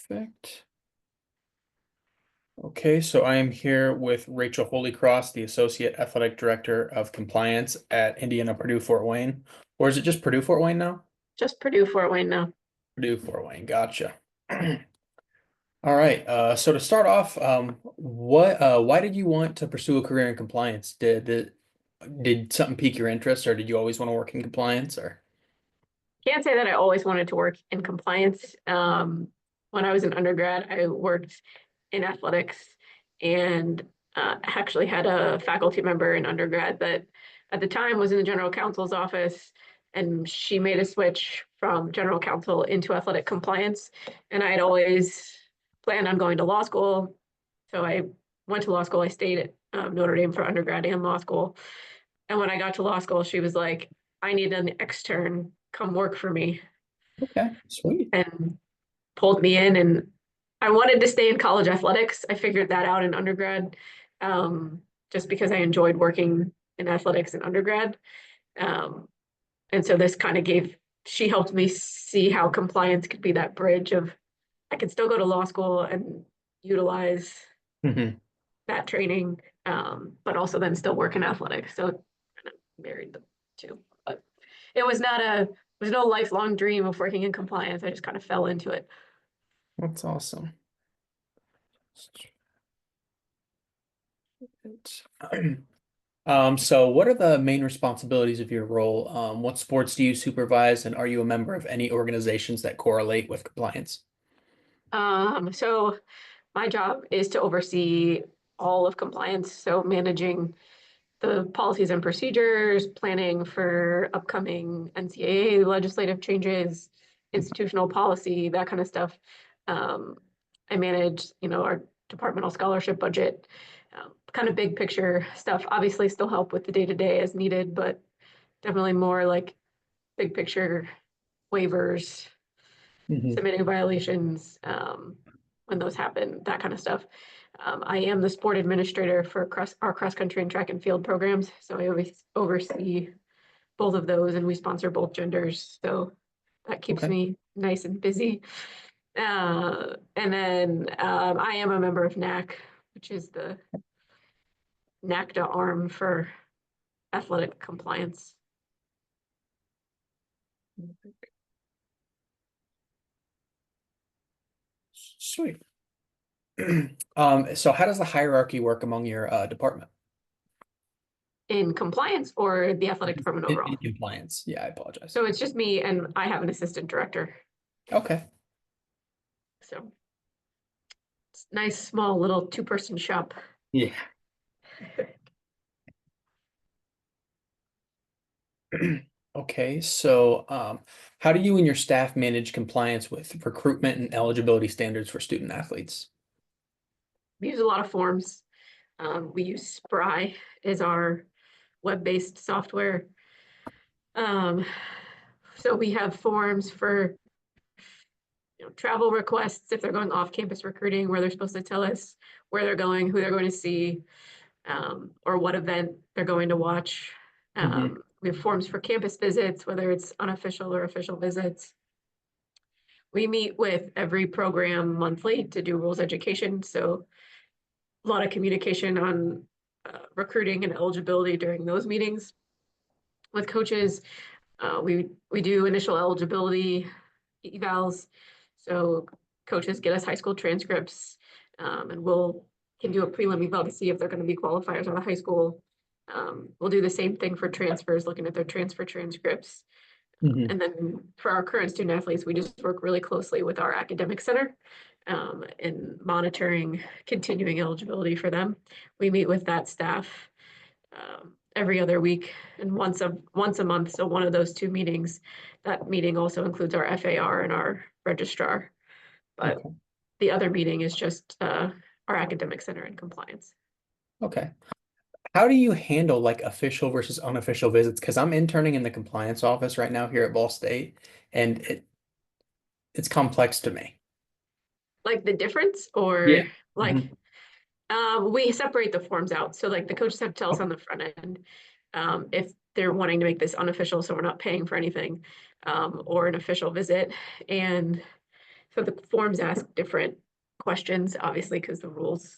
Perfect. Okay, so I am here with Rachel Holycross, the Associate Athletic Director of Compliance at Indiana Purdue Fort Wayne. Or is it just Purdue Fort Wayne now? Just Purdue Fort Wayne now. Purdue Fort Wayne, gotcha. All right, so to start off, why did you want to pursue a career in compliance? Did something pique your interest, or did you always want to work in compliance, or? Can't say that I always wanted to work in compliance. When I was an undergrad, I worked in athletics and actually had a faculty member in undergrad that at the time was in the general counsel's office, and she made a switch from general counsel into athletic compliance. And I had always planned on going to law school. So I went to law school. I stayed at Notre Dame for undergrad and law school. And when I got to law school, she was like, I need an extern, come work for me, Okay, sweet. and pulled me in. And I wanted to stay in college athletics. I figured that out in undergrad, just because I enjoyed working in athletics in undergrad. Um, and so this kind of she helped me see how compliance could be that bridge of I could still go to law school and utilize Hmm. that training, but also then still work in athletics. So kind of married the two. But it was not a there's no lifelong dream of working in compliance. I just kind of fell into it. That's awesome. So what are the main responsibilities of your role? What sports do you supervise, and are you a member of any organizations that correlate with compliance? So my job is to oversee all of compliance, so managing the policies and procedures, planning for upcoming NCAA legislative changes, institutional policy, that kind of stuff. Um, I manage, our departmental scholarship budget, kind of big picture stuff. Obviously, still help with the day to day as needed, but definitely more like big picture waivers, Hmm. submitting violations when those happen, that kind of stuff. I am the sport administrator for our cross country and track and field programs, so I oversee both of those, and we sponsor both genders, so that keeps Okay. me nice and busy. And then I am a member of NAC, which is the NACDA arm for athletic compliance. Sweet. So how does the hierarchy work among your department? In compliance or the athletic department In overall. compliance. Yeah, I apologize. So it's just me, and I have an assistant director. Okay. So it's nice, small, little two-person shop. Yeah. Okay, so how do you and your staff manage compliance with recruitment and eligibility standards for student athletes? We use a lot of forms. We use Spry as our web-based software. Um, so we have forms for travel requests if they're going off-campus recruiting, where they're supposed to tell us where they're going, who they're going to see, or what event they're going to watch. Hmm. We have forms for campus visits, whether it's unofficial or official visits. We meet with every program monthly to do rules education. So a lot of communication on recruiting and eligibility during those meetings with coaches. We do initial eligibility evals. So coaches get us high school transcripts, and we'll can do a prelim eval to see if they're going to be qualifiers out of high school. We'll do the same thing for transfers, looking at their transfer transcripts. Hmm. And then for our current student athletes, we just work really closely with our academic center in monitoring continuing eligibility for them. We meet with that staff every other week and once a month. So one of those two meetings, that meeting also includes our FAR and our registrar. But Okay. the other meeting is just our academic center and compliance. Okay. How do you handle like official versus unofficial visits? Because I'm interning in the compliance office right now here at Ball State, and it's complex to me. Like the difference, Yeah. or like Hmm. we separate the forms out. So like the coaches have to tell us Okay. on the front end if they're wanting to make this unofficial, so we're not paying for anything, or an official visit. And So the forms ask different questions, obviously, because the rules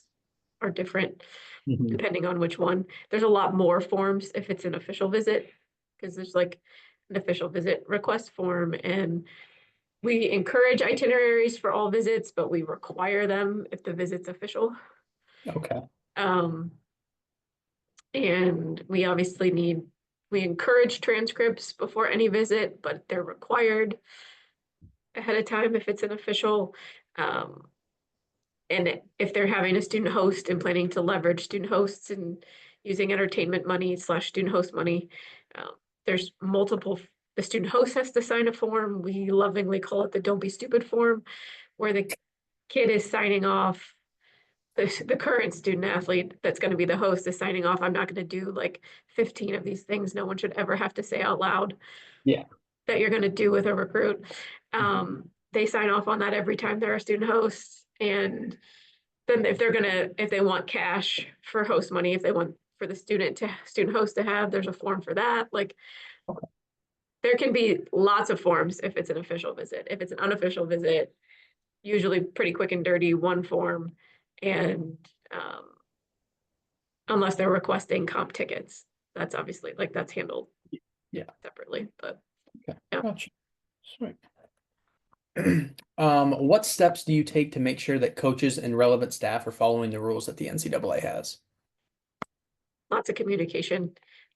are different Mhm. depending on which one. There's a lot more forms if it's an official visit, because there's like an official visit request form, and we encourage itineraries for all visits, but we require them if the visit's official. Okay. Um, and we obviously we encourage transcripts before any visit, but they're required ahead of time if it's an official. Um, and if they're having a student host and planning to leverage student hosts and using entertainment money slash student host money, um, there's multiple. The student host has to sign a form. We lovingly call it the "Don't be stupid" form, where the kid is signing off. The current student athlete that's going to be the host is signing off. I'm not going to do like 15 of these things. No one should ever have to say out loud Yeah. that you're going to do with a recruit. They sign off on that every time they're a student host, and then if they want cash for host money, if they want for the student host to have, there's a form for that. Like Okay. there can be lots of forms if it's an official visit. If it's an unofficial visit, usually pretty quick and dirty, one form. And um, unless they're requesting comp tickets, that's obviously like that's handled Yeah. separately. But Okay. yeah, Gotcha. Sweet. What steps do you take to make sure that coaches and relevant staff are following the rules that the NCAA has? lots of communication.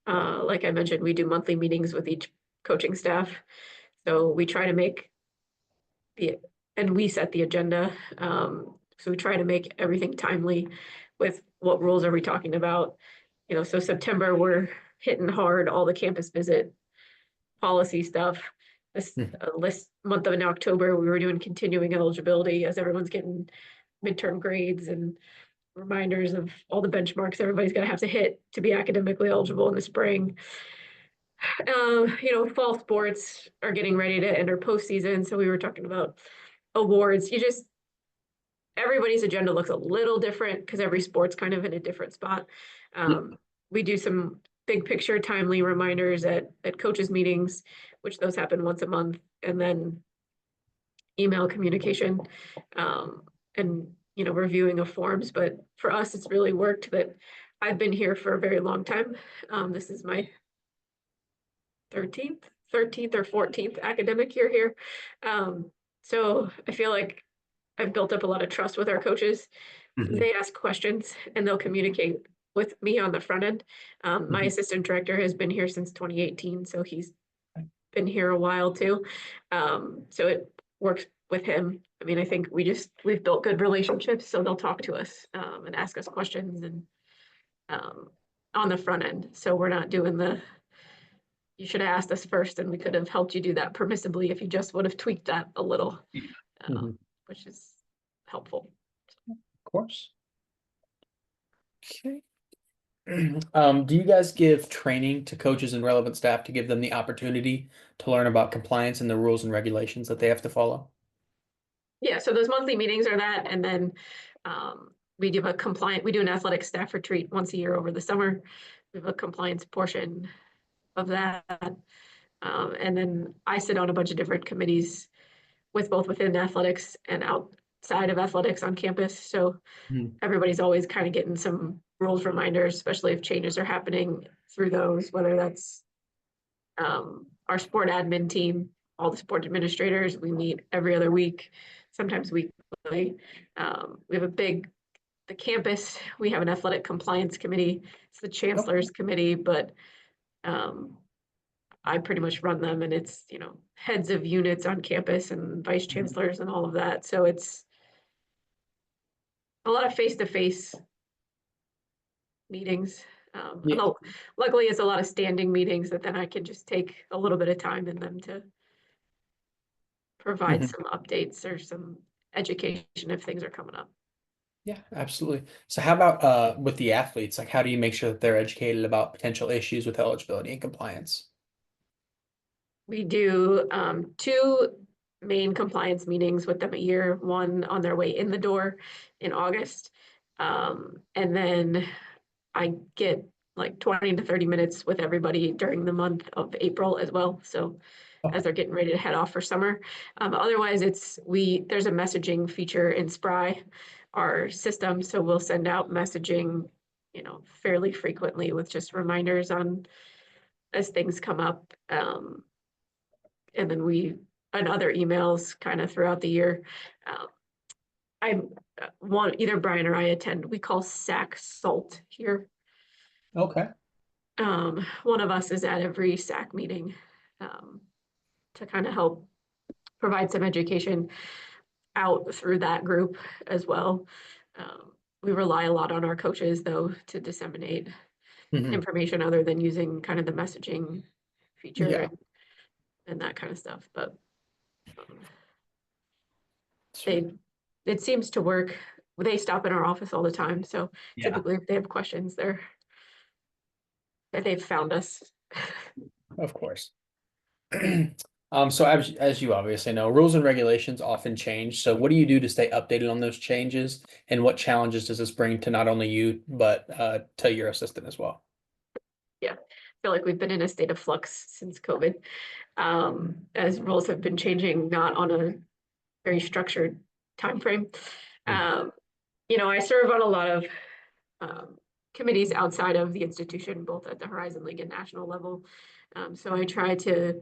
Like I mentioned, we do monthly meetings with each coaching staff. So we try to make the, and we set the agenda. So we try to make everything timely with what rules are we talking about. So September, we're hitting hard all the campus visit policy stuff. This Mhm. list month of in October, we were doing continuing eligibility as everyone's getting midterm grades and reminders of all the benchmarks everybody's gonna have to hit to be academically eligible in the spring. Fall sports are getting ready to enter postseason, so we were talking about awards. Everybody's agenda looks a little different because every sport's kind of in a different spot. Yeah. We do some big picture timely reminders at coaches meetings, which those happen once a month, and then email communication, um, and reviewing of forms. But for us, it's really worked that I've been here for a very long time. This is my 13th or 14th academic year here. So I feel like I've built up a lot of trust with our coaches. Mhm. They ask questions and they'll communicate with me on the front end. My Mhm. assistant director has been here since 2018, so he's been here a while too. So it works with him. I mean, I think we've built good relationships, so they'll talk to us and ask us questions and um, on the front end. So we're not doing you should have asked us first and we could have helped you do that permissibly if you just would have tweaked that a little, Yeah. uh, Mhm. which is helpful. Of course. Okay. Do you guys give training to coaches and relevant staff to give them the opportunity to learn about compliance and the rules and regulations that they have to follow? Yeah, so those monthly meetings are that, and then we do we do an athletic staff retreat once a year over the summer. We have a compliance portion of that. And then I sit on a bunch of different committees with both within athletics and outside of athletics on campus. So Mhm. everybody's always kind of getting some rules reminders, especially if changes are happening through those, whether that's our sport admin team, all the sport administrators, we meet every other week, sometimes weekly. We have the campus, we have an athletic compliance committee. It's the Okay. chancellor's committee, but um, I pretty much run them and it's, heads of units on campus and vice Mhm. chancellors and all of that. So it's a lot of face-to-face meetings. Yeah. Luckily, it's a lot of standing meetings that then I can just take a little bit of time in them to provide Mhm. some updates or some education if things are coming up. Yeah, absolutely. So how about with the athletes? Like how do you make sure that they're educated about potential issues with eligibility and compliance? We do two main compliance meetings with them a year, one on their way in the door in August. And then I get like 20 to 30 minutes with everybody during the month of April as well. So Okay. as they're getting ready to head off for summer. Otherwise, there's a messaging feature in Spry, our system, so we'll send out messaging, fairly frequently with just reminders on as things come up. And then and other emails kind of throughout the year. Um, I want either Brian or I attend. We call SAC SALT here. Okay. One of us is at every SAC meeting um, to kind of help provide some education out through that group as well. We rely a lot on our coaches though to disseminate Hmm. information other than using kind of the messaging feature Yeah. and that kind of stuff. But um, Sweet. they it seems to work. They stop in our office all the time, so Yeah, typically if they have questions, they've found us. of course. So as you obviously know, rules and regulations often change. So what do you do to stay updated on those changes, and what challenges does this bring to not only you but to your assistant as well? Yeah, I feel like we've been in a state of flux since COVID, as rules have been changing, not on a very structured time frame. Mm. Um, I serve on a lot of um, committees outside of the institution, both at the Horizon League and national level. So I try to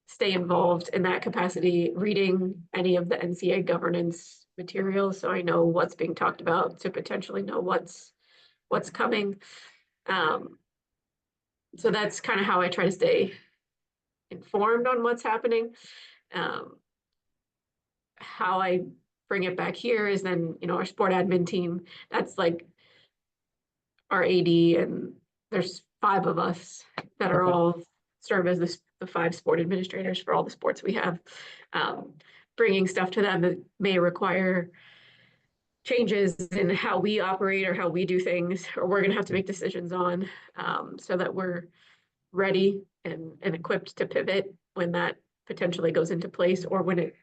stay involved in that capacity, reading any of the NCA governance materials, so I know what's being talked about to potentially know what's coming. Um, so that's kind of how I try to stay informed on what's happening. Um, how I bring it back here is then, our sport admin team, that's like our AD, and there's 5 of us that are Okay. all serve as the 5 sport administrators for all the sports we have. Um, Bringing stuff to them that may require changes in how we operate or how we do things, or we're going to have to make decisions on, so that we're ready and equipped to pivot when that potentially goes into place or when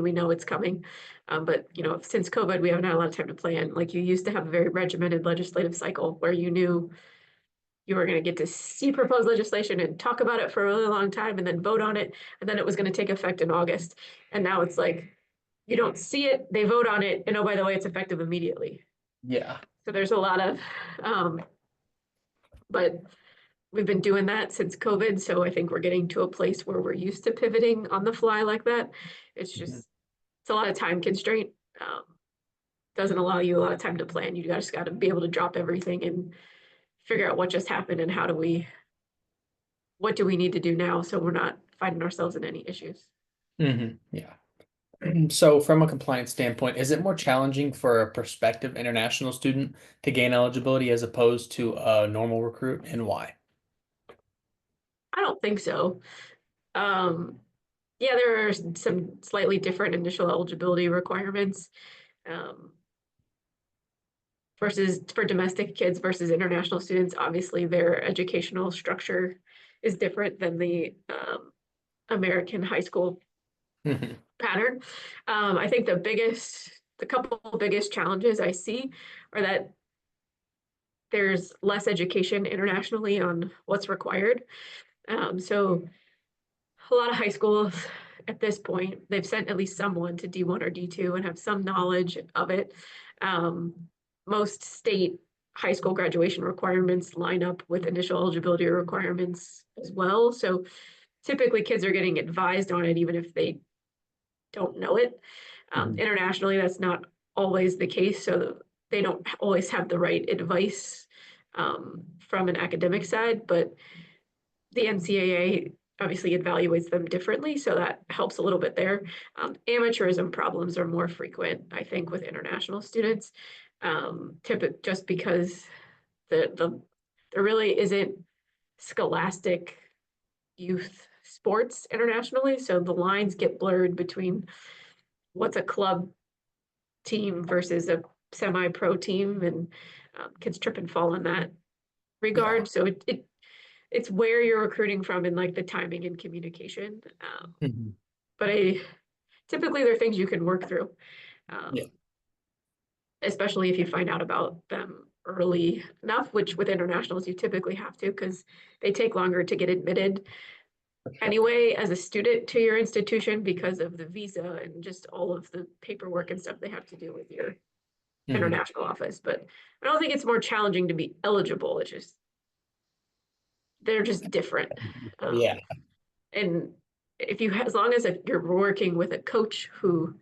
we know it's coming. But since COVID, we haven't had a lot of time to plan. Like you used to have a very regimented legislative cycle where you knew you were going to get to see proposed legislation and talk about it for a really long time and then vote on it. And then it was going to take effect in August. And now it's like, you don't see it, they vote on it, and oh, by the way, it's effective immediately. Yeah. So there's a lot of, but we've been doing that since COVID. So I think we're getting to a place where we're used to pivoting on the fly like that. It's Mhm. just, it's a lot of time constraint. Doesn't allow you a lot of time to plan. You just got to be able to drop everything and figure out what just happened and what do we need to do now so we're not finding ourselves in any issues. Yeah. So from a compliance standpoint, is it more challenging for a prospective international student to gain eligibility as opposed to a normal recruit, and why? I don't think so. Um, yeah, there are some slightly different initial eligibility requirements. Um, versus for domestic kids versus international students, obviously their educational structure is different than the American high school Mhm. pattern. I think the couple biggest challenges I see are that there's less education internationally on what's required. So a lot of high schools at this point, they've sent at least someone to D1 or D2 and have some knowledge of it. Um, Most state high school graduation requirements line up with initial eligibility requirements as well. So typically kids are getting advised on it even if they don't know it. Mhm. Internationally, that's not always the case. So they don't always have the right advice from an academic side, but the NCAA obviously evaluates them differently, so that helps a little bit there. Amateurism problems are more frequent, I think, with international students, just because the there really isn't scholastic youth sports internationally, so the lines get blurred between what's a club team versus a semi-pro team, and kids trip and fall in that Yeah. regard. So it's where you're recruiting from and like the timing and communication. Mhm. But typically there are things you can work through, Yeah. um, especially if you find out about them early enough, which with internationals you typically have to because they take longer to get admitted. anyway as a student to your institution because of the visa and just all of the paperwork and stuff they have to do with your Mhm. international office. But I don't think it's more challenging to be eligible. It's just they're just different. Yeah. And if you, as long as you're working with a coach who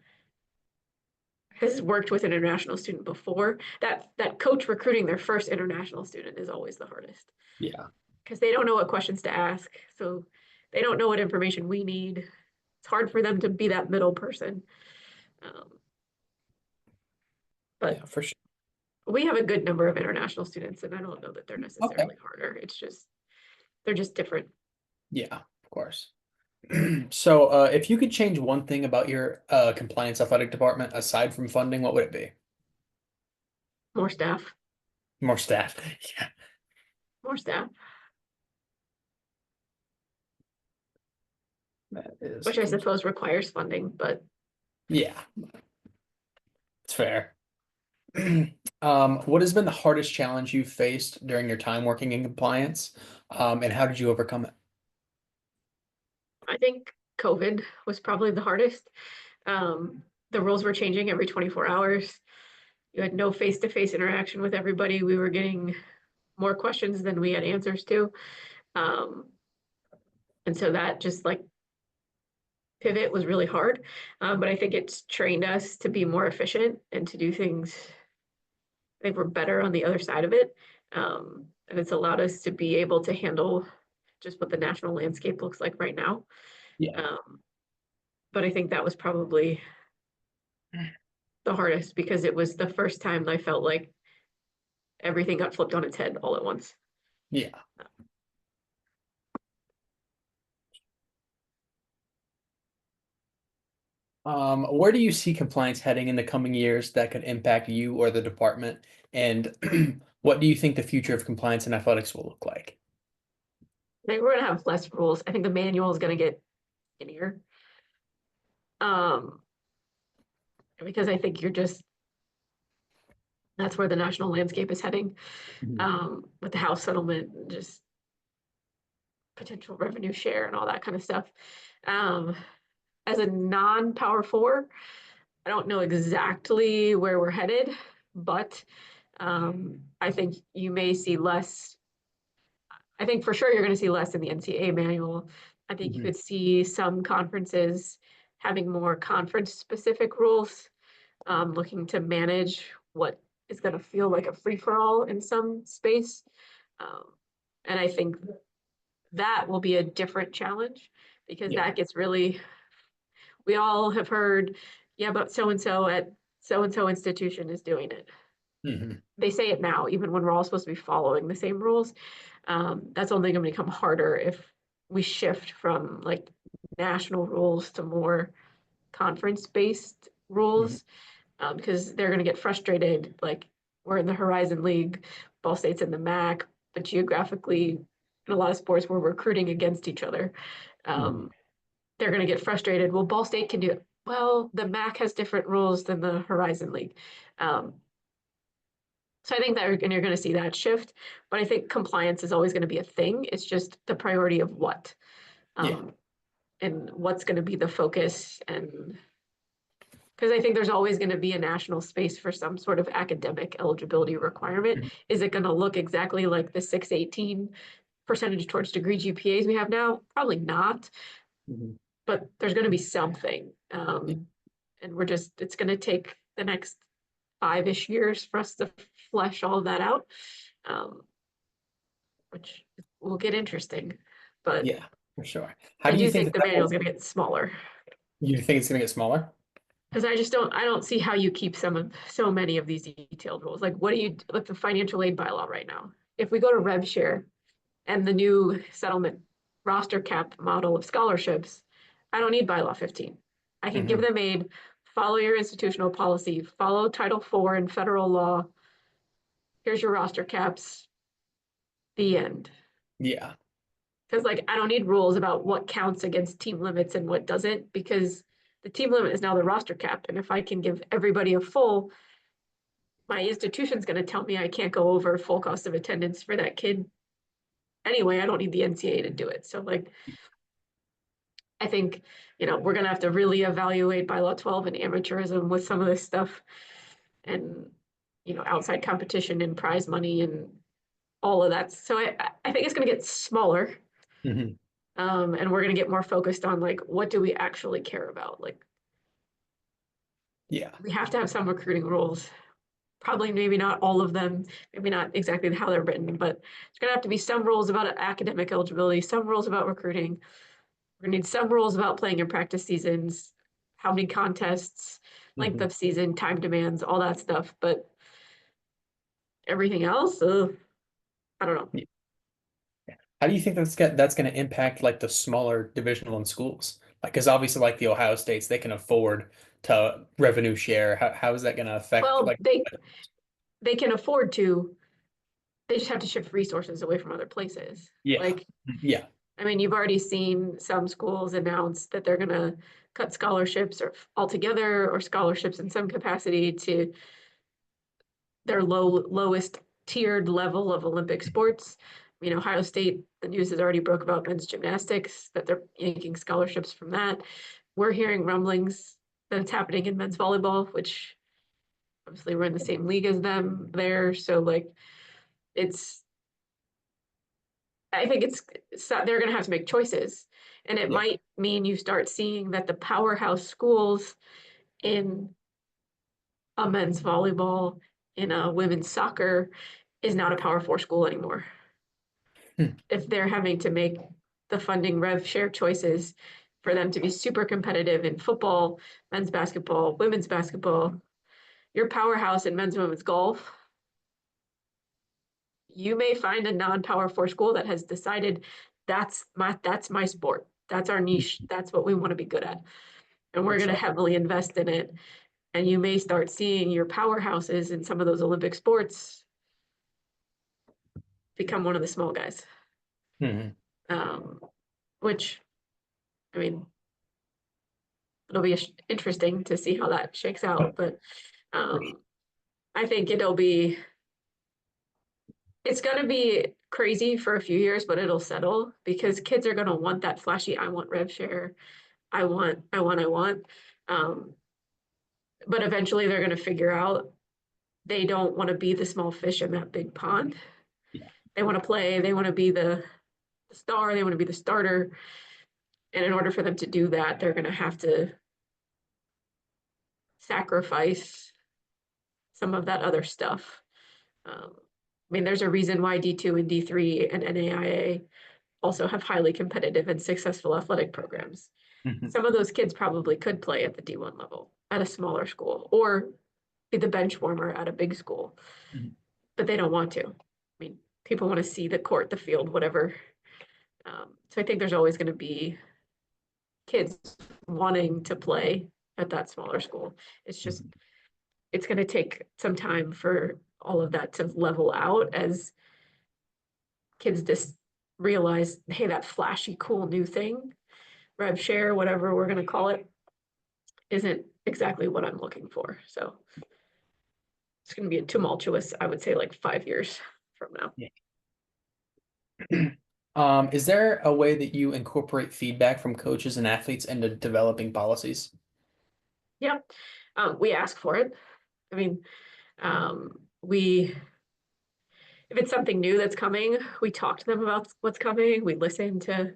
has worked with an international student before, that coach recruiting their first international student is always the hardest Yeah. because they don't know what questions to ask. So they don't know what information we need. It's hard for them to be that middle person. Um, Yeah, but for sure. we have a good number of international students, and I don't know that they're Okay. necessarily harder. It's just they're just different. Yeah, of course. So, if you could change one thing about your compliance athletic department aside from funding, what would it be? More staff, More staff. Yeah, more staff, that is which I suppose requires funding, but yeah, it's fair. What has been the hardest challenge you've faced during your time working in compliance? And how did you overcome it? I think COVID was probably the hardest. The rules were changing every 24 hours. You had no face-to-face interaction with everybody. We were getting more questions than we had answers to. Um, and so that just like pivot was really hard. But I think it's trained us to be more efficient and to do things. I think we're better on the other side of it. And it's allowed us to be able to handle just what the national landscape looks like right now. Yeah. Um, but I think that was probably the hardest because it was the first time I felt like everything got flipped on its head all at once. Yeah. Where do you see compliance heading in the coming years that could impact you or the department? And what do you think the future of compliance in athletics will look like? I think we're gonna have less rules. I think the manual is gonna get skinnier. Um, because I think you're just that's where the national landscape is heading. Mhm. With the house settlement and just potential revenue share and all that kind of stuff. Um, as a non-power four, I don't know exactly where we're headed, but I think you may see less. I think for sure you're going to see less in the NCAA manual. I think you Mhm. could see some conferences having more conference specific rules, looking to manage what is going to feel like a free for all in some space. Um, and I think that will be a different challenge because Yeah. that gets really, we all have heard, yeah, but so and so at so and so institution is doing it. Mhm. They say it now, even when we're all supposed to be following the same rules. That's only going to become harder if we shift from like national rules to more conference-based Mhm. rules, because they're going to get frustrated. Like we're in the Horizon League, Ball State's in the MAC, but geographically, in a lot of sports, we're recruiting against each other. Mhm. Um, they're going to get frustrated. Well, Ball State can do it. Well, the MAC has different rules than the Horizon League. Um, so I think that you're going to see that shift, but I think compliance is always going to be a thing. It's just the priority of what, Yeah. um, and what's going to be the focus. And because I think there's always going to be a national space for some sort of academic eligibility requirement. Mhm. Is it going to look exactly like the 618 percentage towards degree GPAs we have now? Probably not, Mhm. but there's going to be something. Yeah. And it's going to take the next 5-ish years for us to flesh all of that out. Um, which will get interesting. But Yeah, for sure. How I do you do think think that the that manual is will, going to get smaller you think it's going to get smaller? because I don't see how you keep so many of these detailed rules. Like, what do you with the financial aid bylaw right now? If we go to rev share and the new settlement roster cap model of scholarships, I don't need bylaw 15. I can give Mhm. them aid, follow your institutional policy, follow Title IV in federal law. Here's your roster caps, the end. Yeah. Because like I don't need rules about what counts against team limits and what doesn't, because the team limit is now the roster cap. And if I can give everybody a full, my institution's going to tell me I can't go over full cost of attendance for that kid anyway. I don't need the NCAA to do it. So like I think, we're gonna have to really evaluate bylaw 12 and amateurism with some of this stuff and, outside competition and prize money and all of that. So I think it's gonna get smaller. Mhm. And we're gonna get more focused on like, what do we actually care about? Like, Yeah. we have to have some recruiting rules. Probably maybe not all of them, maybe not exactly how they're written, but there's gonna have to be some rules about academic eligibility, some rules about recruiting. We're gonna need some rules about playing in practice seasons, how many contests, length Mhm. of season, time demands, all that stuff. But everything else, I don't know. Yeah. How do you think that's going to impact like the smaller Division One schools? Like, because obviously, like the Ohio States, they can afford to revenue share. How is that going to affect Well, like? they can afford to, they just have to shift resources away from other places. Yeah. Like, Yeah. I mean, you've already seen some schools announce that they're gonna cut scholarships or altogether or scholarships in some capacity to their lowest tiered level of Olympic sports. Ohio State, the news has already broke about men's gymnastics, that they're yanking scholarships from that. We're hearing rumblings that it's happening in men's volleyball, which obviously we're in the same league as them there. So like it's I think they're going to have to make choices. And it Yeah. might mean you start seeing that the powerhouse schools in a men's volleyball, in a women's soccer, is not a Power Four school anymore. Hmm. If they're having to make the funding rev share choices for them to be super competitive in football, men's basketball, women's basketball, your powerhouse in men's and women's golf, you may find a non-Power Four school that has decided that's my sport. That's our niche. That's what we want to be good at. And we're For going to sure. heavily invest in it. And you may start seeing your powerhouses in some of those Olympic sports become one of the small guys. Mhm. Um, which, I mean, it'll be interesting to see how that shakes out. But For sure. um, I think it's going to be crazy for a few years, but it'll settle because kids are going to want that flashy, I want rev share. I want. Um, but eventually they're going to figure out they don't want to be the small fish in that big pond. Yeah. They want to play, they want to be the star, they want to be the starter. And in order for them to do that, they're going to have to sacrifice some of that other stuff. I mean, there's a reason why D2 and D3 and NAIA also have highly competitive and successful athletic programs. Mhm. Some of those kids probably could play at the D1 level at a smaller school or be the bench warmer at a big school, Mhm. but they don't want to. I mean, people want to see the court, the field, whatever. So I think there's always going to be kids wanting to play at that smaller school. It's just, Mhm. it's going to take some time for all of that to level out as kids just realize, hey, that flashy, cool new thing, rev share, whatever we're going to call it, isn't exactly what I'm looking for. So it's going to be a tumultuous, I would say, like 5 years from now. Yeah. Is there a way that you incorporate feedback from coaches and athletes into developing policies? Yeah, we ask for it. I mean, we if it's something new that's coming, we talk to them about what's coming. We listen to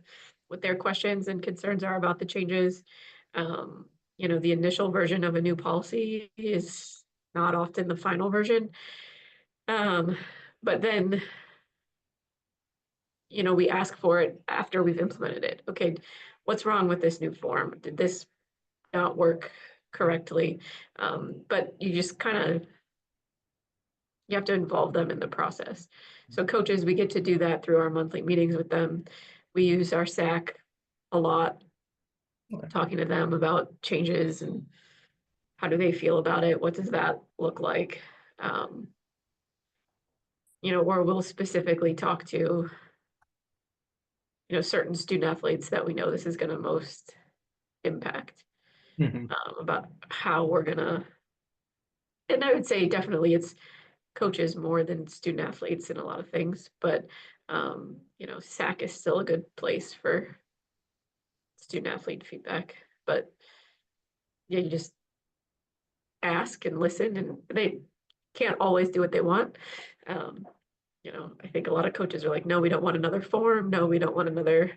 what their questions and concerns are about the changes. Um, the initial version of a new policy is not often the final version. Um, but then, we ask for it after we've implemented it. Okay, what's wrong with this new form? Did this not work correctly? But you just kind of you have to involve them in the process. So coaches, we get to do that through our monthly meetings with them. We use our SAC a lot, Okay. talking to them about changes and how do they feel about it? What does that look like? Um, where we'll specifically talk to, certain student athletes that we know this is going to most impact Mhm. about how we're going to, and I would say definitely it's coaches more than student athletes in a lot of things, but SAC is still a good place for student athlete feedback, but yeah, you just ask and listen, and they can't always do what they want. Um, I think a lot of coaches are like, no, we don't want another form. No, we don't want another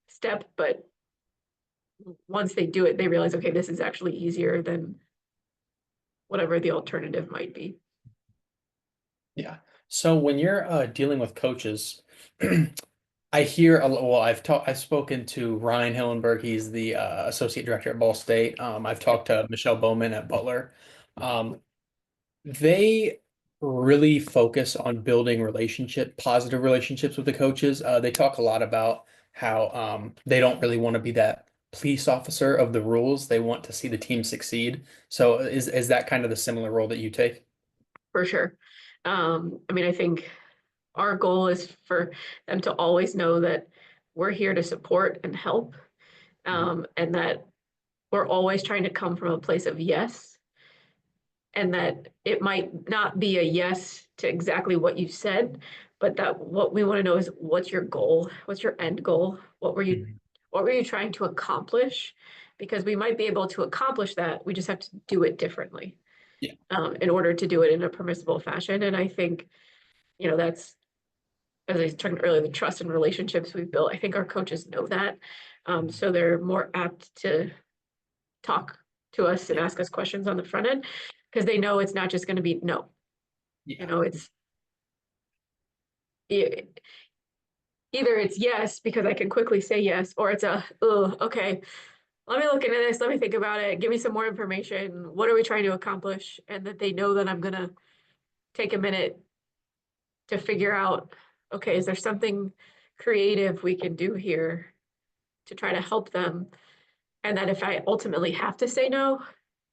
step. But once they do it, they realize, okay, this is actually easier than whatever the alternative might be. Yeah. So when you're dealing with coaches, I hear well, I've spoken to Ryan Hillenberg. He's the associate director at Ball State. I've Yep, talked to Michelle Bowman at Butler. Um, they really focus on building positive relationships with the coaches. They talk a lot about how they don't really want to be that police officer of the rules. They want to see the team succeed. So is that kind of the similar role that you take? for sure. I mean, I think our goal is for them to always know that we're here to support and help, Mhm. and that we're always trying to come from a place of yes, and that it might not be a yes to exactly what you said, but that what we want to know is what's your goal? What's your end goal? Mhm. What were you trying to accomplish? Because we might be able to accomplish that. We just have to do it differently, Yeah. in order to do it in a permissible fashion. And I think, that's, as I was talking earlier, the trust and relationships we've built. I think our coaches know that. Mhm. So they're more apt to talk to us and Yeah. ask us questions on the front end because they know it's not just going to be no. Yeah. It's e- either it's yes because I can quickly say yes, or it's a oh, okay. Let me look into this. Let me think about it. Give me some more information. What are we trying to accomplish? And that they know that I'm gonna take a minute to figure out, okay, is there something creative we can do here to try to help them? And that if I ultimately have to say no,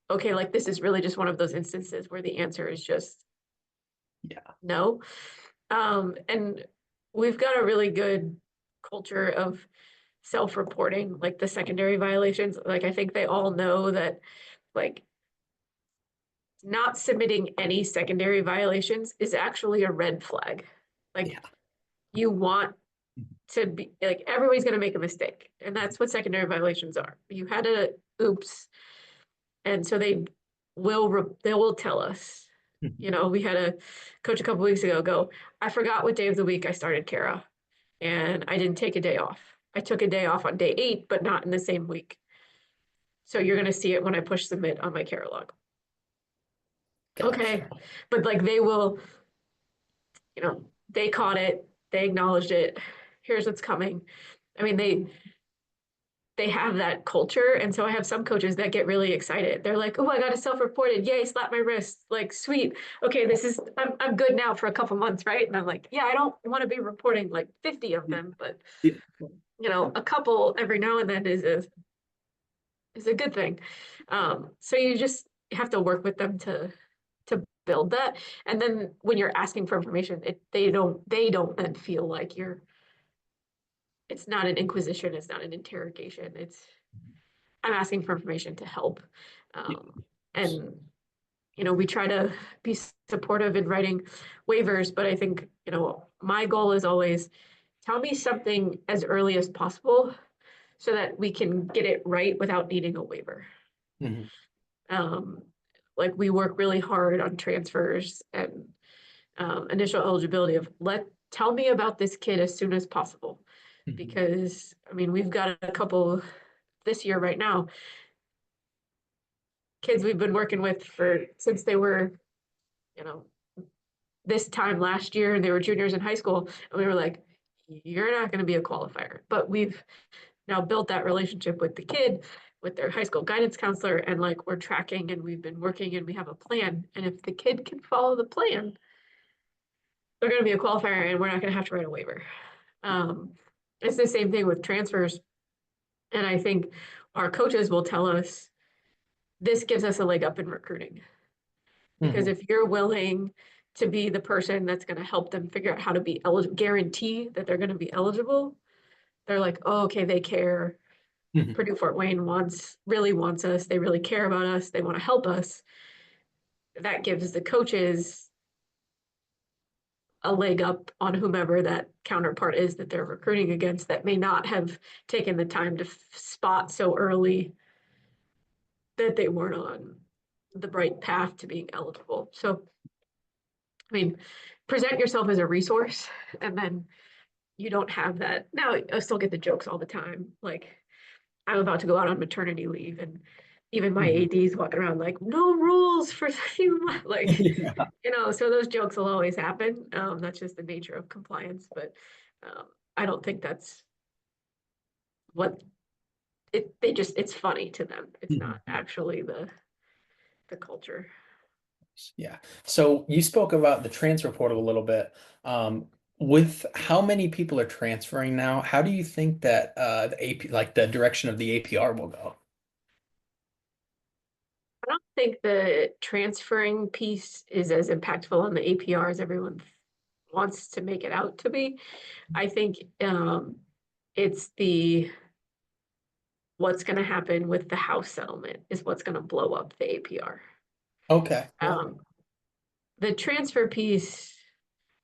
okay, like this is really just one of those instances where the answer is just Yeah. no. And we've got a really good culture of self-reporting, like the secondary violations. Like I think they all know that like not submitting any secondary violations is actually a red flag. Like Yeah. you want Mhm. to be like everybody's going to make a mistake, and that's what secondary violations are. You had a oops, and so they will tell us. Mhm. We had a coach a couple weeks ago go, I forgot what day of the week I started Kara, and I didn't take a day off. I took a day off on day 8, but not in the same week. So you're going to see it when I push submit on my Kara log. Okay. Gotcha. But like they caught it, they acknowledged it. Here's what's coming. I mean, they have that culture. And so I have some coaches that get really excited. They're like, oh, I got a self-reported. Yay, slap my wrist. Like, sweet. Okay, I'm good now for a couple months, right? And I'm like, yeah, I don't want to be reporting like 50 of Yeah. them, but Yeah. a couple every now and then is a good thing. So you just have to work with them to build that. And then when you're asking for information, they don't then feel like it's not an inquisition, it's not an interrogation. I'm asking for information to help. Yeah. Um, and we try to be supportive in writing waivers, but I think, my goal is always tell me something as early as possible so that we can get it right without needing a waiver. Mhm. Um, like we work really hard on transfers and initial eligibility of tell me about this kid as soon as possible. Mhm. Because I mean, we've got a couple this year right now, kids we've been working with for since they were, you know, this time last year and they were juniors in high school. And we were like, you're not going to be a qualifier. But we've now built that relationship with the kid, with their high school guidance counselor, and like we're tracking and we've been working and we have a plan. And if the kid can follow the plan, they're going to be a qualifier and we're not going to have to write a waiver. Um, it's the same thing with transfers. And I think our coaches will tell us this gives us a leg up in recruiting. Because Mhm. if you're willing to be the person that's going to help them figure out how to be eligible, guarantee that they're going to be eligible, they're like, oh, okay, they care. Mhm. Purdue Fort Wayne really wants us. They really care about us. They want to help us. That gives the coaches a leg up on whomever that counterpart is that they're recruiting against that may not have taken the time to spot so early that they weren't on the right path to being eligible. So, I mean, present yourself as a resource, and then you don't have that. Now, I still get the jokes all the time. Like, I'm about to go out on maternity leave, and even my Mhm. AD's walking around like, no rules for you. Like, Yeah. so those jokes will always happen. That's just the nature of compliance. But um, I don't think that's what it's funny to them. It's not Mhm. actually the culture. Yeah. So you spoke about the transfer portal a little bit. With how many people are transferring now, how do you think that the AP, like the direction of the APR will go? I don't think the transferring piece is as impactful on the APR as everyone wants to make it out to be. I think it's the what's going to happen with the house settlement is what's going to blow up the APR. Okay. Yeah. Um, the transfer piece,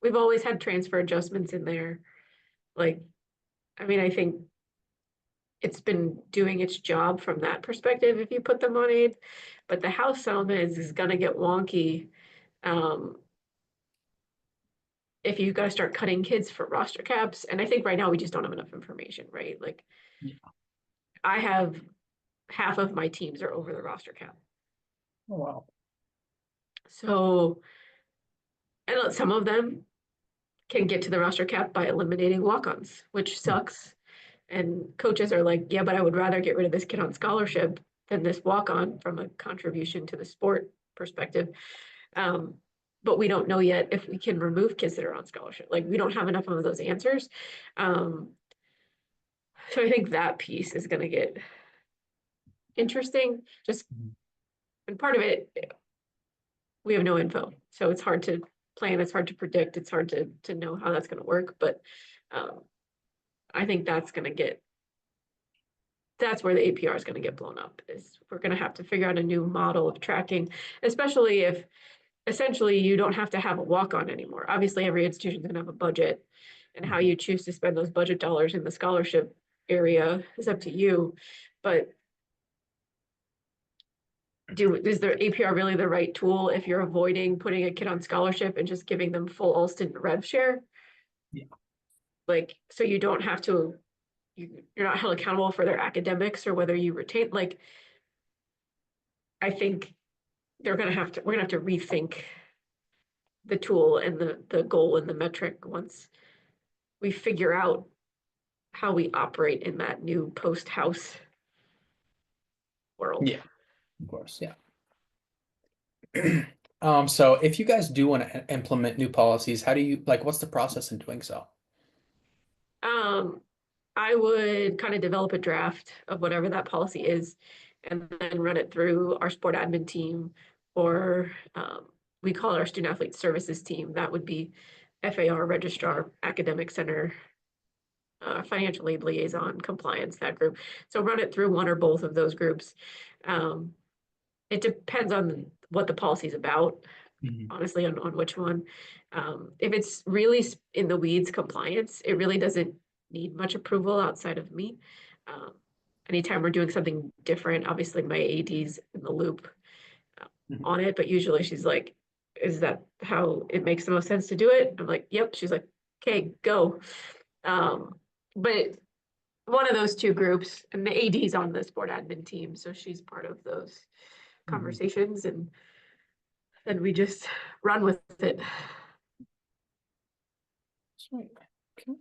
we've always had transfer adjustments in there. Like, I mean, I think it's been doing its job from that perspective if you put them on aid, but the house settlement is going to get wonky. Um, if you got to start cutting kids for roster caps, and I think right now we just don't have enough information, right? Like, Yeah. I have half of my teams are over the roster cap. Oh, wow. So, and some of them can get to the roster cap by eliminating walk-ons, which sucks. And coaches are like, yeah, but I would rather get rid of this kid on scholarship than this walk-on from a contribution to the sport perspective. Um, but we don't know yet if we can remove kids that are on scholarship. Like, we don't have enough of those answers. Um, so I think that piece is going to get interesting. Just, Mhm. and part of it, we have no info, so it's hard to plan. It's hard to predict. It's hard to know how that's going to work. But um, I think that's where the APR is going to get blown up. Is we're going to have to figure out a new model of tracking, especially if essentially you don't have to have a walk on anymore. Obviously, every institution is going to have a budget, and how Mhm. you choose to spend those budget dollars in the scholarship area is up to you. But is the APR really the right tool if you're avoiding putting a kid on scholarship and just giving them full Alston rev share? Yeah. Like, so you don't have to, you're not held accountable for their academics or whether you retain, like, I think we're gonna have to rethink the tool and the goal and the metric once we figure out how we operate in that new post-house world. Yeah, of course. Yeah. So if you guys do want to implement new policies, how do you like what's the process in doing so? Um, I would kind of develop a draft of whatever that policy is and then run it through our sport admin team or we call it our student athlete services team. That would be FAR, registrar, academic center, financial aid liaison, compliance, that group. So run it through one or both of those groups. Um, it depends on what the policy is about, Mhm. honestly, on which one. If it's really in the weeds compliance, it really doesn't need much approval outside of me. Um, anytime we're doing something different, obviously my AD's in the loop uh, Mhm. on it, but usually she's like, is that how it makes the most sense to do it? I'm like, yep. She's like, okay, go. Um, but one of those two groups, and the AD's on the sport admin team, so she's part of those Mhm. conversations, and then we just run with it. Sweet. Okay.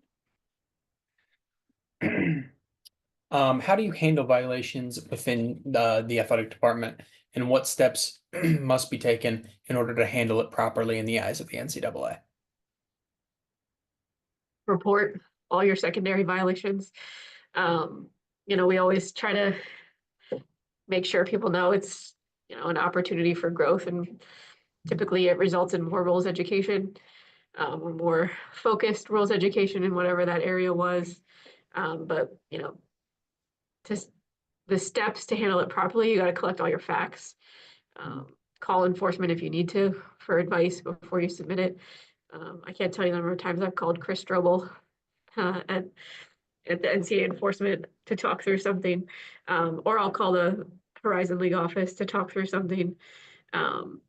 How do you handle violations within the athletic department, and what steps must be taken in order to handle it properly in the eyes of the NCAA? Report all your secondary violations. Um, we always try to make sure people know it's, an opportunity for growth, and typically it results in more rules education, or more focused rules education in whatever that area was. But, just the steps to handle it properly, you got to collect all your facts. Mhm. Call enforcement if you need to for advice before you submit it. I can't tell you the number of times I've called Chris Strobel uh, at, at the NCAA enforcement to talk through something. Or I'll call the Horizon League office to talk through something. Um,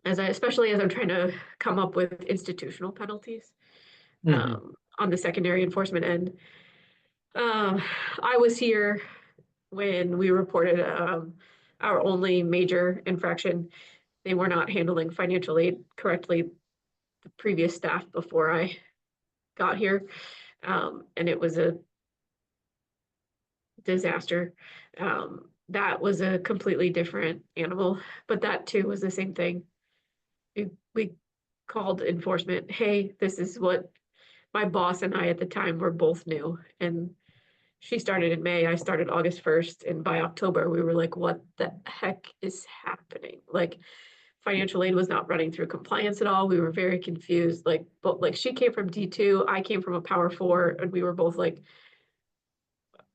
especially as I'm trying to come up with institutional penalties Hmm. on the secondary enforcement end. Um, I was here when we reported our only major infraction. They were not handling financial aid correctly, the previous staff before I got here. And it was a disaster. That was a completely different animal, but that too was the same thing. We called enforcement, hey, this is what my boss and I at the time were both new. And she started in May, I started August 1st. And by October, we were like, what the heck is happening? Like, financial aid was not running through compliance at all. We were very confused. Like, but like she came from D2, I came from a power four, and we were both like,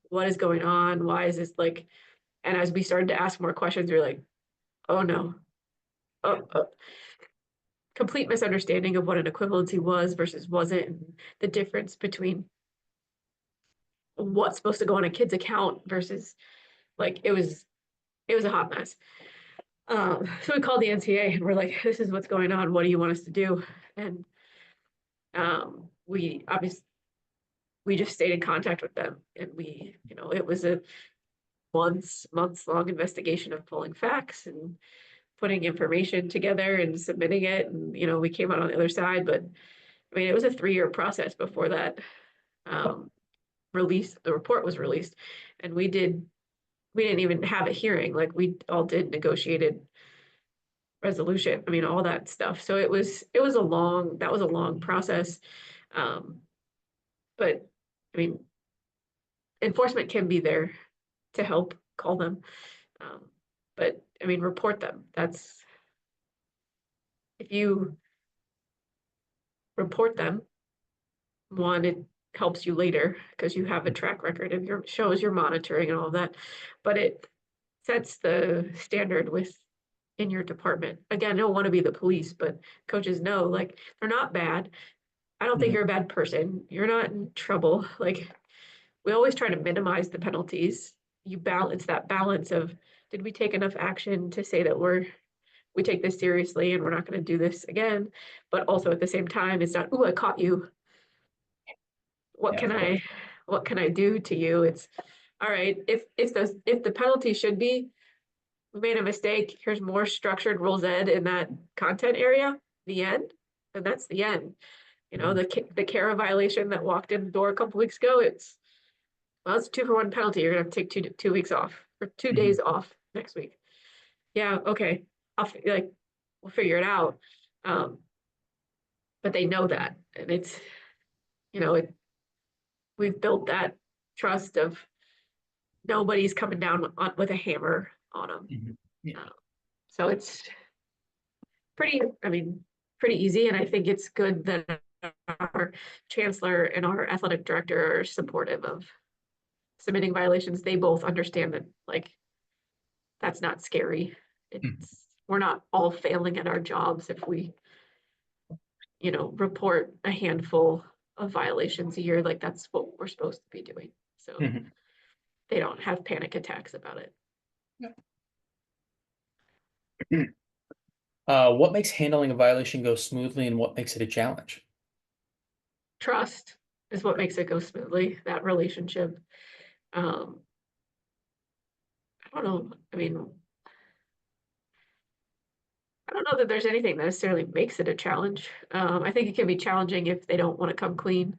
what is going on? Why is this like? And as we started to ask more questions, we were like, oh no, oh, complete misunderstanding of what an equivalency was versus wasn't, and the difference between what's supposed to go on a kid's account versus like it was a hot mess. So we called the NCA and we're like, this is what's going on. What do you want us to do? And we obviously we just stayed in contact with them, and it was a months long investigation of pulling facts and putting information together and submitting it. And we came out on the other side, but I mean, it was a 3-year process before that um, the report was released, and we didn't even have a hearing. Like, we all did negotiated resolution. I mean, all that stuff. So that was a long process. Um, but I mean, enforcement can be there to help, call them. Um, but I mean, report them. If you report them, one, it helps you later because you have a track record of shows you're monitoring and all of that. But it sets the standard in your department. Again, I don't want to be the police, but coaches know, like, they're not bad. I don't think Hmm. you're a bad person. You're not in trouble. Like, we always try to minimize the penalties. It's that balance of, did we take enough action to say that we take this seriously and we're not going to do this again? But also at the same time, it's not, ooh, I caught you. What Yeah, can of course. I do to you? It's all right. If the penalty should be, we made a mistake, here's more structured rules ed in that content area, the end, and that's the end. Mhm. The Kara violation that walked in the door a couple weeks ago, it's a 2-for-1 penalty. You're gonna have to take two weeks off or 2 days Mhm. off next week. Yeah, okay. We'll figure it out. Um, but they know that, and it's you know it we've built that trust of nobody's coming down with a hammer on them. Mhm. Yeah. So it's I mean, pretty easy. And I think it's good that our chancellor and our athletic director are supportive of submitting violations. They both understand that, like, that's not scary. Mhm. We're not all failing at our jobs if we, report a handful of violations a year. Like, that's what we're supposed to be doing. So Mhm. they don't have panic attacks about it. Yeah. What makes handling a violation go smoothly and what makes it a challenge? Trust is what makes it go smoothly, that relationship. Um, I don't know. I mean, I don't know that there's anything that necessarily makes it a challenge. I think it can be challenging if they don't want to come clean.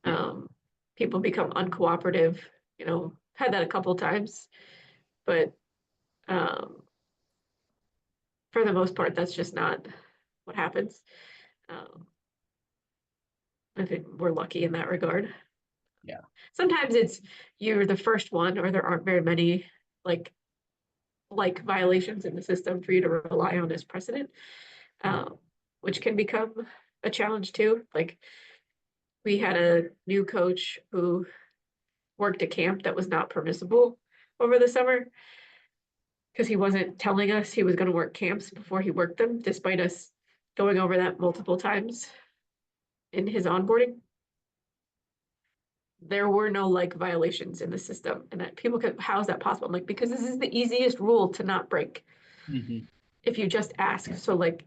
Yeah. Um, People become uncooperative. Had that a couple times, but um, for the most part, that's just not what happens. Um, I think we're lucky in that regard. Yeah. Sometimes it's you're the first one, or there aren't very many like violations in the system for you to rely on as precedent, Mhm. um, which can become a challenge too. Like, we had a new coach who worked a camp that was not permissible over the summer because he wasn't telling us he was going to work camps before he worked them, despite us going over that multiple times in his onboarding. There were no like violations in the system, and that people could, how is that possible? I'm like, because this is the easiest rule to not break Hmm. if you just ask. So like,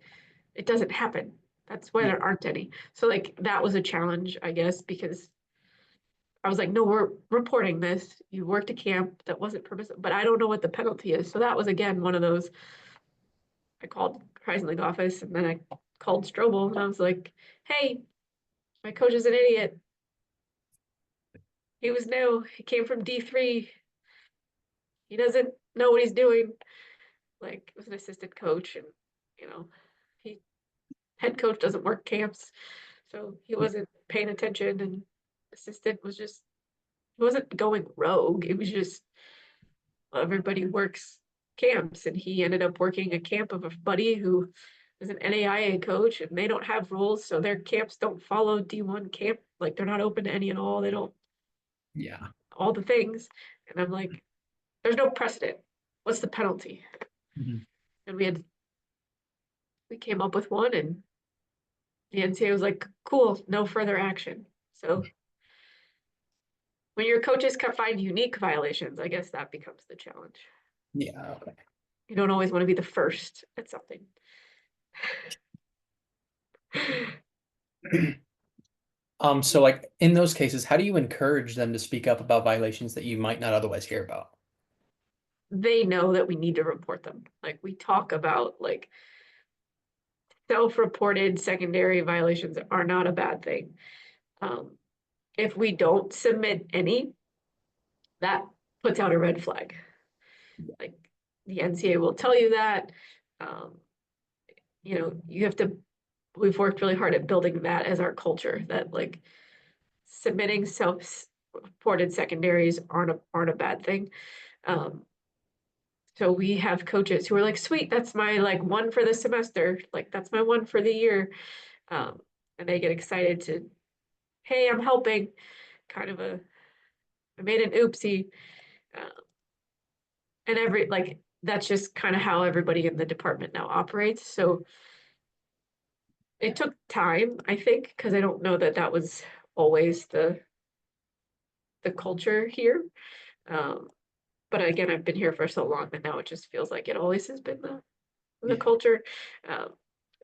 it doesn't happen. That's why Yeah. there aren't any. So like, that was a challenge, I guess, because I was like, no, we're reporting this. You worked a camp that wasn't permissible, but I don't know what the penalty is. So that was again one of those. I called Horizon League office, and then I called Strobel, and I was like, hey, my coach is an idiot. He was new. He came from D3. He doesn't know what he's doing. Like, it was an assistant coach, and you know, he head coach doesn't work camps, so he Yeah. wasn't paying attention. And assistant was just, he wasn't going rogue. It was just everybody works camps, and he ended up working a camp of a buddy who is an NAIA coach, and they don't have rules, so their camps don't follow D1 camp. Like, they're not open to any at all. They don't, Yeah. all the things. And I'm like, there's no precedent. What's the penalty? Mhm. And we came up with one, and the NCAA was like, cool, no further action. So when your coaches can find unique violations, I guess that becomes the challenge. Yeah. Okay. You don't always want to be the first at something. So like in those cases, how do you encourage them to speak up about violations that you might not otherwise hear about? They know that we need to report them. Like, we talk about like self-reported secondary violations are not a bad thing. Um, if we don't submit any, that puts out a red flag. Like, the NCAA will tell you that. Um, you have to, we've worked really hard at building that as our culture, that like submitting self-reported secondaries aren't a bad thing. Um, so we have coaches who are like, sweet, that's my like one for the semester, like that's my one for the year. Um, and they get excited to, hey, I'm helping, kind of a, I made an oopsie. Uh, and like, that's just kind of how everybody in the department now operates. So it took time, I think, because I don't know that that was always the culture here. Um, but again, I've been here for so long that now it just feels like it always has been the Yeah. culture. Um,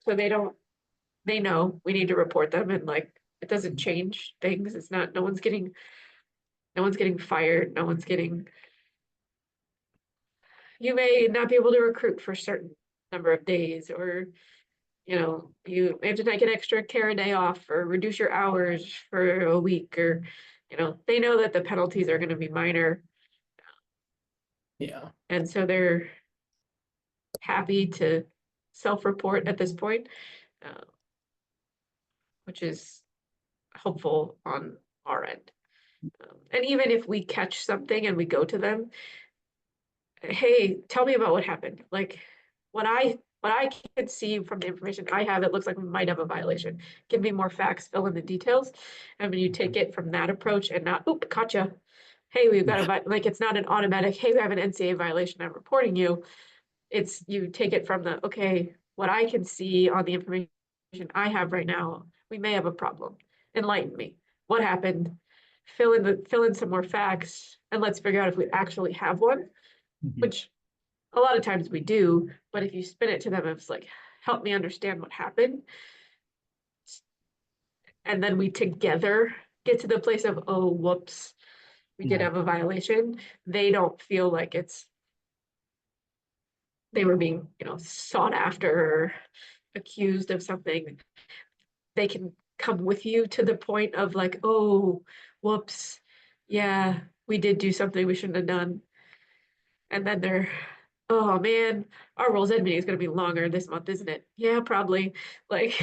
so they know we need to report them, and like, it doesn't change things. It's not, no one's getting fired. No one's getting, you may not be able to recruit for a certain number of days, or, you may have to take an extra care a day off or reduce your hours for a week, or, they know that the penalties are going to be minor. Yeah. And so they're happy to self-report at this point, uh, which is helpful on our end. And even if we catch something and we go to them, hey, tell me about what happened. Like, what I can see from the information I have, it looks like we might have a violation. Give me more facts, fill in the details. And when you take it from that approach and not, oop, gotcha. Hey, we've got Yeah. like, it's not an automatic, hey, we have an NCAA violation, I'm reporting you. It's, you take it from the, okay, what I can see on the information I have right now, we may have a problem. Enlighten me. What happened? Fill in some more facts, and let's figure out if we actually have one, Mhm. which a lot of times we do. But if you spin it to them, it's like, help me understand what happened. And then we together get to the place of, oh, whoops, we did Yeah. have a violation. They don't feel like it's, they were being, sought after or accused of something. They can come with you to the point of like, oh, whoops, yeah, we did do something we shouldn't have done. And then they're, oh man, our rules ed meeting is going to be longer this month, isn't it? Yeah, probably. Like,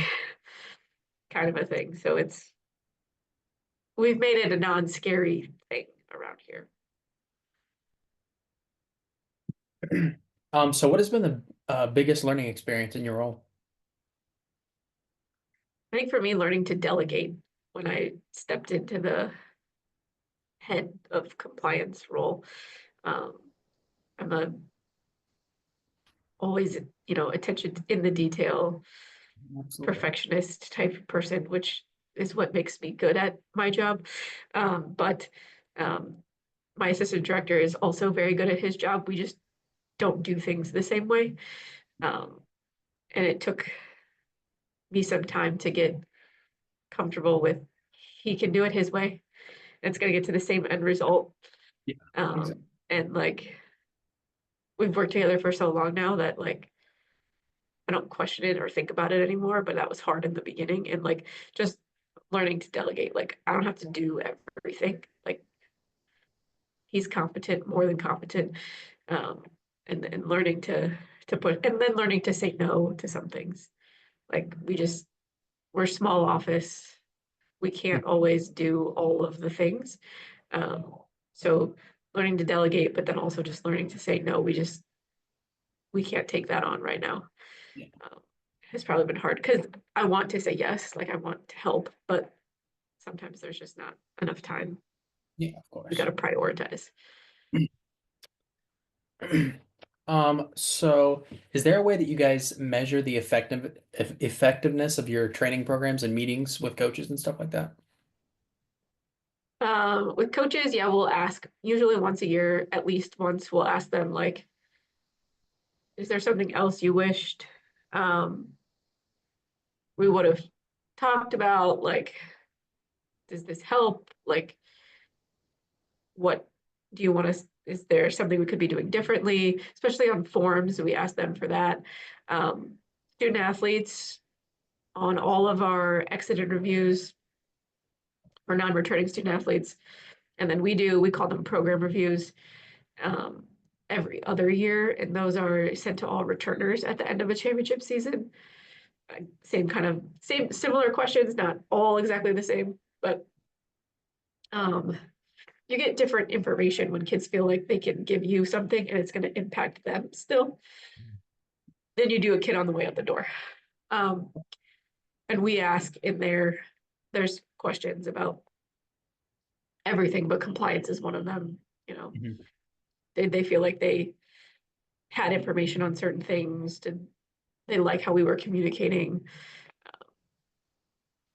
kind of a thing. So we've made it a non-scary thing around here. So what has been the biggest learning experience in your role? I think for me, learning to delegate when I stepped into the head of compliance role, um, I'm a always, attention in the detail. Absolutely. perfectionist type person, which is what makes me good at my job. But um, my assistant director is also very good at his job. We just don't do things the same way. Um, and it took me some time to get comfortable with he can do it his way. And it's going to get to the same end result. Yeah, exactly. And like we've worked together for so long now that like I don't question it or think about it anymore, but that was hard in the beginning. And like just learning to delegate. Like I don't have to do everything. Like he's competent, more than competent. Um, and learning to put and then learning to say no to some things. Like we're a small office. We can't always do all of the things. Um, so learning to delegate, but then also just learning to say no. We can't take that on right now. Yeah, Um, it's probably been hard because I want to say yes, like I want to help, but sometimes there's just not enough time. yeah, of We got course. to prioritize. So is there a way that you guys measure the effectiveness of your training programs and meetings with coaches and stuff like that? With coaches, yeah, we'll ask usually once a year, at least once, we'll ask them like, is there something else you wished um, we would have talked about? Like, does this help? Like, what do you want us? Is there something we could be doing differently? Especially on forms, we ask them for that. Um, Student athletes on all of our exit interviews for non-returning student athletes, and then we call them program reviews um, every other year, and those are sent to all returners at the end of a championship season. Same kind of same similar questions, not all exactly the same, but um, you get different information when kids feel like they can give you something and it's going to impact them still than you do a kid on the way out the door. Um, and we ask in there's questions about everything, but compliance is one of them. You know, Mhm. they feel like they had information on certain things. Did they like how we were communicating?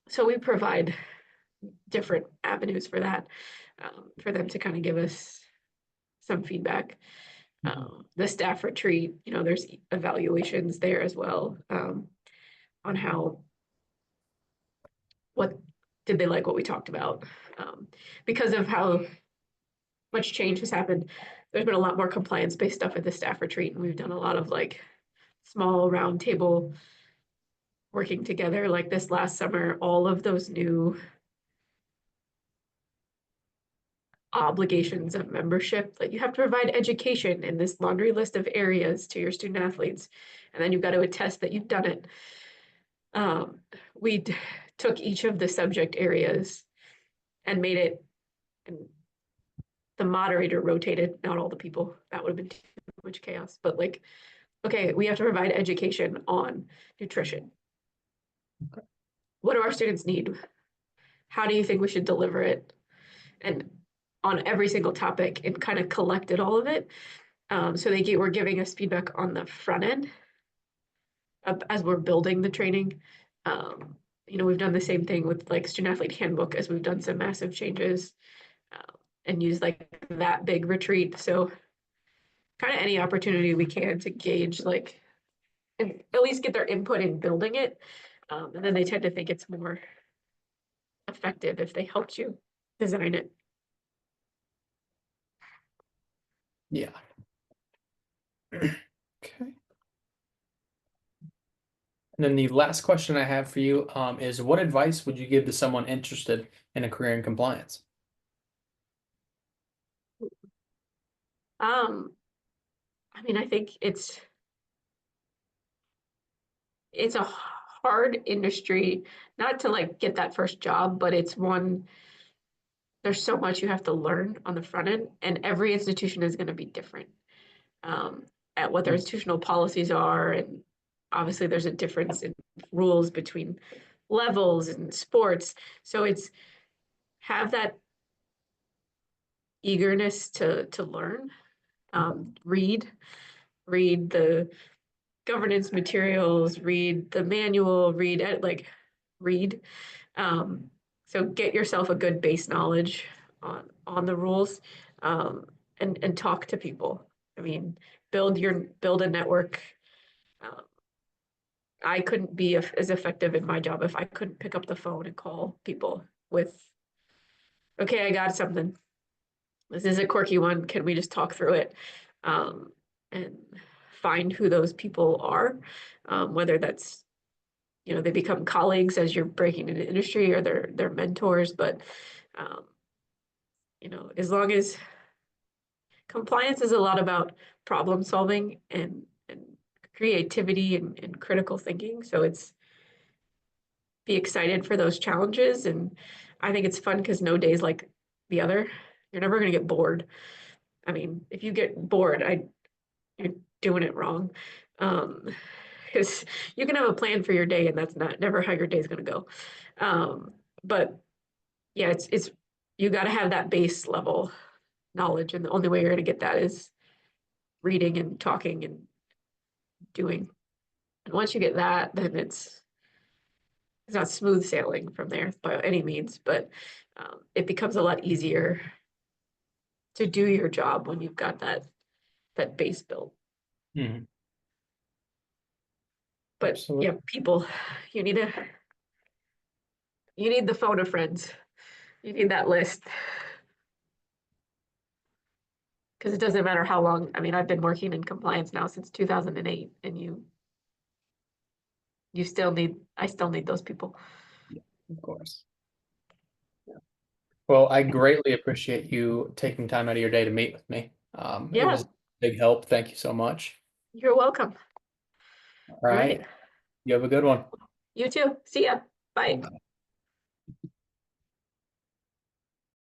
So we provide different avenues for that, for them to kind of give us some feedback. Mhm. The staff retreat, you know, there's evaluations there as well on how what did they like what we talked about because of how much change has happened. There's been a lot more compliance based stuff at the staff retreat, and we've done a lot of like small round table working together. Like this last summer, all of those new obligations of membership. Like you have to provide education in this laundry list of areas to your student athletes, and then you've got to attest that you've done it. Um, we took each of the subject areas and made it, and the moderator rotated, not all the people. That would have been too much chaos. But like, okay, we have to provide education on nutrition. What do our students need? How do you think we should deliver it? And on every single topic, and kind of collected all of it. So were giving us feedback on the front end as we're building the training. Um, you know, we've done the same thing with like student athlete handbook as we've done some massive changes and used like that big retreat. So kind of any opportunity we can to gauge like and at least get their input in building it. And then they tend to think it's more effective if they helped you design it. Yeah. Okay. And then the last question I have for you is what advice would you give to someone interested in a career in compliance? Um, I mean, I think it's a hard industry, not to like get that first job, but it's one there's so much you have to learn on the front end, and every institution is going to be different um, at what their Mm. institutional policies are, and obviously there's a difference in rules between levels and sports. So it's have that eagerness to learn, read the governance materials, read the manual, read it, like read. Um, so get yourself a good base knowledge on the rules, and talk to people. I mean, build a network. Um, I couldn't be as effective in my job if I couldn't pick up the phone and call people with, okay, I got something. This is a quirky one. Can we just talk through it? Um, and find who those people are, whether that's, they become colleagues as you're breaking into industry, or they're mentors. But um, as long as compliance is a lot about problem solving and creativity and critical thinking. So it's be excited for those challenges. And I think it's fun because no day's like the other. You're never going to get bored. I mean, if you get bored, you're doing it wrong. Um, because you can have a plan for your day, and that's not never how your day is going to go. But yeah, it's you got to have that base level knowledge, and the only way you're going to get that is reading and talking and doing. And once you get that, then it's not smooth sailing from there by any means, but it becomes a lot easier to do your job when you've got that base built. Mhm. But Absolutely. yeah, people, you need to you need the phone of friends. You need that list, because it doesn't matter how long. I mean, I've been working in compliance now since 2008, and you still need I still need those people. Yeah, of course. Well, I greatly appreciate you taking time out of your day to meet with me. It was Yeah, a big help. Thank you so much. you're welcome. All All right. right. You have a good one. You too. See ya. Bye.